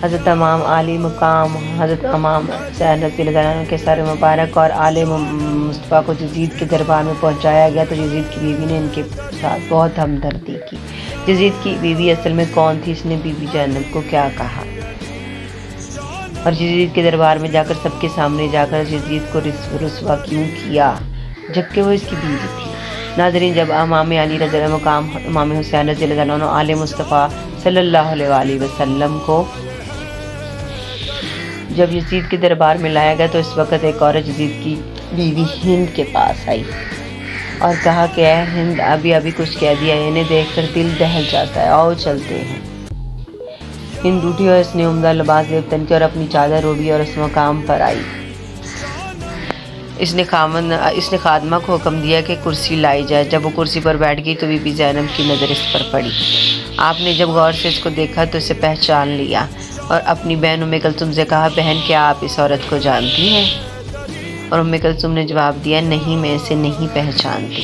حضرت امام علی مقام حضرت امام حسین رضی اللہ عنہ کے سر مبارک اور آل مصطفیٰ کو یزید کے دربار میں پہنچایا گیا تو یزید کی بیوی نے ان کے ساتھ بہت ہمدردی کی۔ یزید کی بیوی اصل میں کون تھی؟ اس نے بی بی زینب کو کیا کہا اور یزید کے دربار میں جا کر سب کے سامنے جا کر یزید کو رسوا کیوں کیا جبکہ وہ اس کی بیوی تھی؟ ناظرین، جب امام علی رضی اللہ عنہ مقام امام حسین رضی اللہ عنہ آل مصطفیٰ صلی اللہ علیہ وآلہ وسلم کو جب یزید کے دربار میں لایا گیا تو اس وقت ایک عورت یزید کی بیوی ہند کے پاس آئی اور کہا کہ اے ہند، ابھی کچھ کہہ دیا، انہیں دیکھ کر دل دہل جاتا ہے، آؤ چلتے ہیں۔ ہند اٹھی اور اس نے عمدہ لباس لیفتن کی اور اپنی چادر اوڑھی اور اس مقام پر آئی۔ اس نے خادمہ کو حکم دیا کہ کرسی لائی جائے۔ جب وہ کرسی پر بیٹھ گئی تو بی بی زینب کی نظر اس پر پڑی۔ آپ نے جب غور سے اس کو دیکھا تو اسے پہچان لیا اور اپنی بہن ام کلثوم سے کہا، بہن کیا آپ اس عورت کو جانتی ہیں؟ اور ام کلثوم نے جواب دیا، نہیں، میں اسے نہیں پہچانتی۔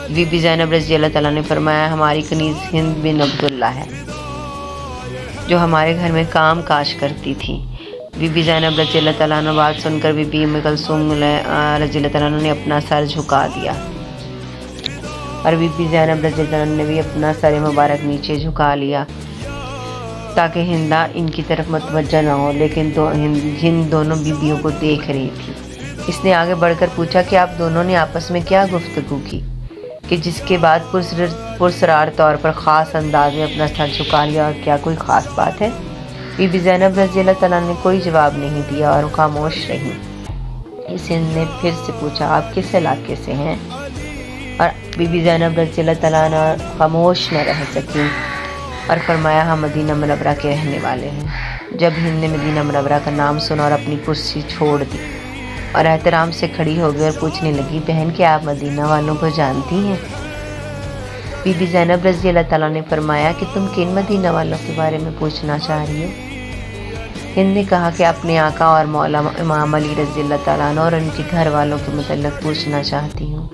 بی بی زینب رضی اللہ تعالیٰ نے فرمایا، ہماری کنیز ہند بن عبداللہ ہے جو ہمارے گھر میں کام کاج کرتی تھی۔ بی بی زینب رضی اللہ تعالیٰ عنہ بات سن کر بی بی ام کلثوم رضی اللہ تعالیٰ عنہ نے اپنا سر جھکا دیا اور بی بی زینب رضی اللہ عنہ نے بھی اپنا سر مبارک نیچے جھکا لیا تاکہ ہندہ ان کی طرف متوجہ نہ ہو، لیکن ہند دونوں بیویوں کو دیکھ رہی تھی۔ اس نے آگے بڑھ کر پوچھا کہ آپ دونوں نے آپس میں کیا گفتگو کی کہ جس کے بعد پرسرار طور پر خاص انداز میں اپنا سر جھکا لیا، اور کیا کوئی خاص بات ہے؟ بی بی زینب رضی اللہ تعالیٰ نے کوئی جواب نہیں دیا اور خاموش رہی۔ اس ہند نے پھر سے پوچھا، آپ کس علاقے سے ہیں؟ اور بی بی زینب رضی اللہ تعالیٰ عنہ خاموش نہ رہ سکیں اور فرمایا، ہم مدینہ منورہ کے رہنے والے ہیں۔ جب ہند نے مدینہ منورہ کا نام سنا اور اپنی کرسی چھوڑ دی اور احترام سے کھڑی ہو گئی اور پوچھنے لگی، بہن کیا آپ مدینہ والوں کو جانتی ہیں؟ بی بی زینب رضی اللہ تعالیٰ نے فرمایا کہ تم کن مدینہ والوں کے بارے میں پوچھنا چاہ رہی ہو؟ ہند نے کہا کہ اپنے آقا اور مولا امام علی رضی اللہ تعالیٰ عنہ اور ان کے گھر والوں کے متعلق پوچھنا چاہتی ہوں۔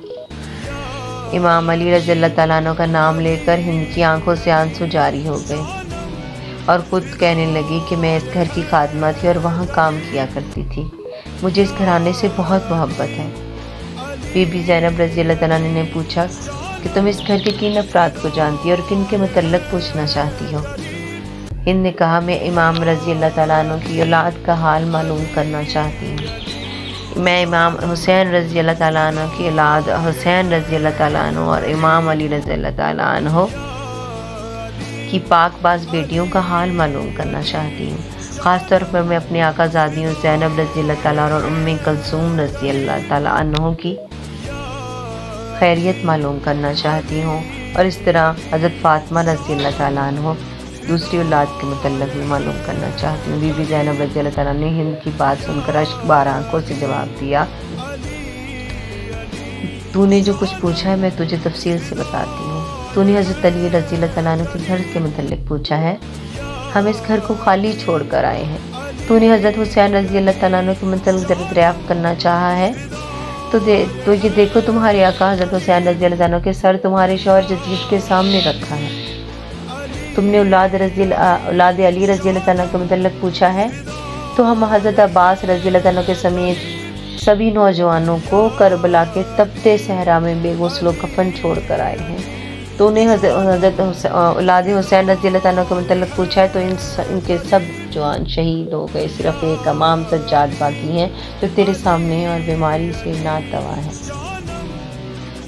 امام علی رضی اللہ تعالیٰ عنہ کا نام لے کر ہند کی آنکھوں سے آنسو جاری ہو گئے اور خود کہنے لگی کہ میں اس گھر کی خادمہ تھی اور وہاں کام کیا کرتی تھی، مجھے اس گھرانے سے بہت محبت ہے۔ بی بی زینب رضی اللہ تعالیٰ عنہ نے پوچھا کہ تم اس گھر کے کن افراد کو جانتی ہو اور کن کے متعلق پوچھنا چاہتی ہو؟ ہند نے کہا، میں امام رضی اللہ تعالیٰ عنہ کی اولاد کا حال معلوم کرنا چاہتی ہوں۔ میں امام حسین رضی اللہ تعالیٰ عنہ کی اولاد حسین رضی اللہ تعالیٰ عنہ اور امام علی رضی اللہ تعالیٰ عنہ کی پاک باز بیٹیوں کا حال معلوم کرنا چاہتی ہوں۔ خاص طور پر میں اپنے آقا زادیوں زینب رضی اللہ تعالیٰ عنہ اور ام کلثوم رضی اللہ تعالیٰ عنہ کی خیریت معلوم کرنا چاہتی ہوں، اور اس طرح حضرت فاطمہ رضی اللہ تعالیٰ عنہ دوسری اولاد کے متعلق بھی معلوم کرنا چاہتی ہوں۔ بی بی زینب رضی اللہ تعالیٰ نے ہند کی بات سن کر اشک بار آنکھوں سے جواب دیا، تو نے جو کچھ پوچھا ہے میں تجھے تفصیل سے بتاتی ہوں۔ تو نے حضرت علی رضی اللہ تعالیٰ عنہ کے گھر کے متعلق پوچھا ہے، ہم اس گھر کو خالی چھوڑ کر آئے ہیں۔ تو نے حضرت حسین رضی اللہ تعالیٰ عنہ کے متعلق دریافت کرنا چاہا ہے، تو یہ دیکھو تمہارے آقا حضرت حسین رضی اللہ عنہ کے سر تمہارے شوہر یزید کے سامنے رکھا ہے۔ تم نے اولاد علی رضی اللہ تعالیٰ کے متعلق پوچھا ہے، تو ہم حضرت عباس رضی اللہ تعالیٰ کے سمیت سبھی نوجوانوں کو کربلا کے تپتے صحرا میں بے غسل و کفن چھوڑ کر آئے ہیں۔ تو نے حضرت اولاد حسین رضی اللہ تعالیٰ کے متعلق پوچھا ہے، تو ان کے سب جوان شہید ہو گئے، صرف ایک امام سجاد باقی ہیں جو تیرے سامنے اور بیماری سے نادوا ہے۔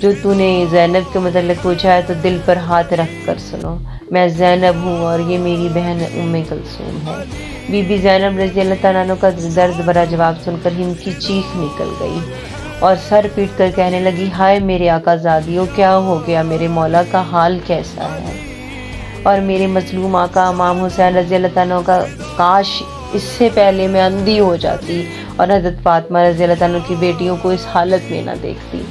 جو تو نے زینب کے متعلق پوچھا ہے تو دل پر ہاتھ رکھ کر سنو، میں زینب ہوں اور یہ میری بہن ام کلثوم ہے۔ بی بی زینب رضی اللہ تعالیٰ عنہ کا درد بھرا جواب سن کر ہند کی چیخ نکل گئی اور سر پیٹ کر کہنے لگی، ہائے میرے آقا زادیوں، کیا ہو گیا؟ میرے مولا کا حال کیسا ہے؟ اور میرے مظلوم آقا امام حسین رضی اللہ تعالیٰ عنہ کا کاش اس سے پہلے میں اندھی ہو جاتی اور حضرت فاطمہ رضی اللہ تعالیٰ عنہ کی بیٹیوں کو اس حالت میں نہ دیکھتی۔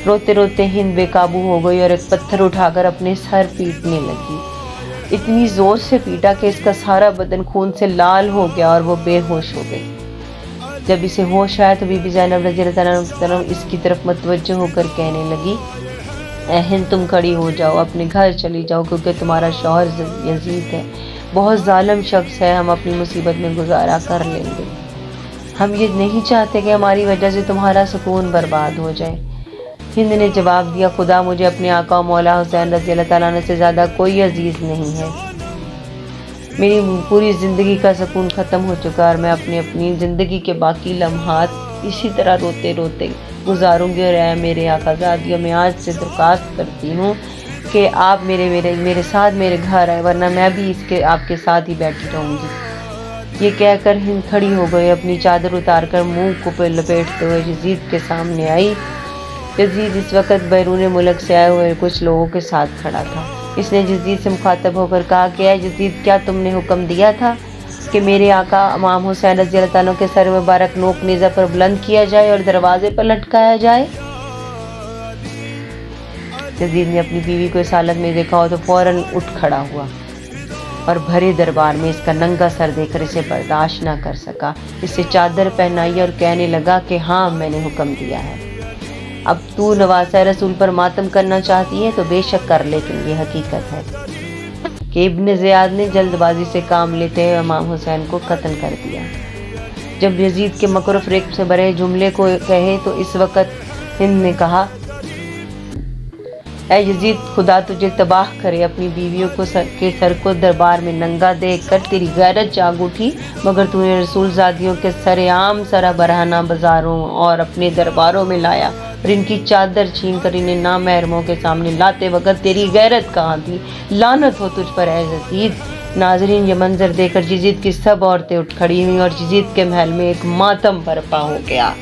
روتے روتے ہند بے قابو ہو گئی اور ایک پتھر اٹھا کر اپنے سر پیٹنے لگی۔ اتنی زور سے پیٹا کہ اس کا سارا بدن خون سے لال ہو گیا اور وہ بے ہوش ہو گئی۔ جب اسے ہوش آیا تو بی بی زینب رضی اللہ تعالیٰ عنہ اس کی طرف متوجہ ہو کر کہنے لگی، اے ہند تم کھڑی ہو جاؤ، اپنے گھر چلی جاؤ، کیونکہ تمہارا شوہر یزید ہے، بہت ظالم شخص ہے، ہم اپنی مصیبت میں گزارا کر لیں گے، ہم یہ نہیں چاہتے کہ ہماری وجہ سے تمہارا سکون برباد ہو جائے۔ ہند نے جواب دیا، خدا مجھے اپنے آقا و مولا حسین رضی اللہ تعالیٰ عنہ سے زیادہ کوئی عزیز نہیں ہے۔ میری پوری زندگی کا سکون ختم ہو چکا اور میں اپنی زندگی کے باقی لمحات اسی طرح روتے روتے گزاروں گی، اور اے میرے آقا زادیوں، میں آج سے درخواست کرتی ہوں کہ آپ میرے ساتھ میرے گھر آئے، ورنہ میں بھی آپ کے ساتھ ہی بیٹھی رہوں گی۔ یہ کہہ کر ہند کھڑی ہو گئی، اپنی چادر اتار کر منہ کو لپیٹتے ہوئے یزید کے سامنے آئی۔ یزید اس وقت بیرون ملک سے آئے ہوئے کچھ لوگوں کے ساتھ کھڑا تھا۔ اس نے یزید سے مخاطب ہو کر کہا کہ اے یزید، کیا تم نے حکم دیا تھا کہ میرے آقا امام حسین رضی اللہ تعالیٰ کے سر مبارک نوک نیزہ پر بلند کیا جائے اور دروازے پر لٹکایا جائے؟ یزید نے اپنی بیوی کو اس حالت میں دیکھا تو فوراً اٹھ کھڑا ہوا اور بھرے دربار میں اس کا ننگا سر دیکھ کر اسے برداشت نہ کر سکا، اسے چادر پہنائی اور کہنے لگا کہ ہاں، میں نے حکم دیا ہے۔ اب تو نواسہ رسول پر ماتم کرنا چاہتی ہے تو بے شک کر، لیکن یہ حقیقت ہے کہ ابن زیاد نے جلد بازی سے کام لیتے ہوئے امام حسین کو قتل کر دیا۔ جب یزید کے مکر و فریب سے بھرے جملے کو کہے تو اس وقت ہند نے کہا، اے یزید، خدا تجھے تباہ کرے، اپنی بیویوں کے سر کو دربار میں ننگا دیکھ کر تیری غیرت جاگ اٹھی، مگر تو نے رسول زادیوں کے سر عام سرا برہنہ بازاروں اور اپنے درباروں میں لایا اور ان کی چادر چھین کر انہیں نامحرموں کے سامنے لاتے وقت تیری غیرت کہاں تھی؟ لعنت ہو تجھ پر اے یزید۔ ناظرین، یہ منظر دیکھ کر یزید کی سب عورتیں اٹھ کھڑی ہوئیں اور یزید کے محل میں ایک ماتم برپا ہو گیا۔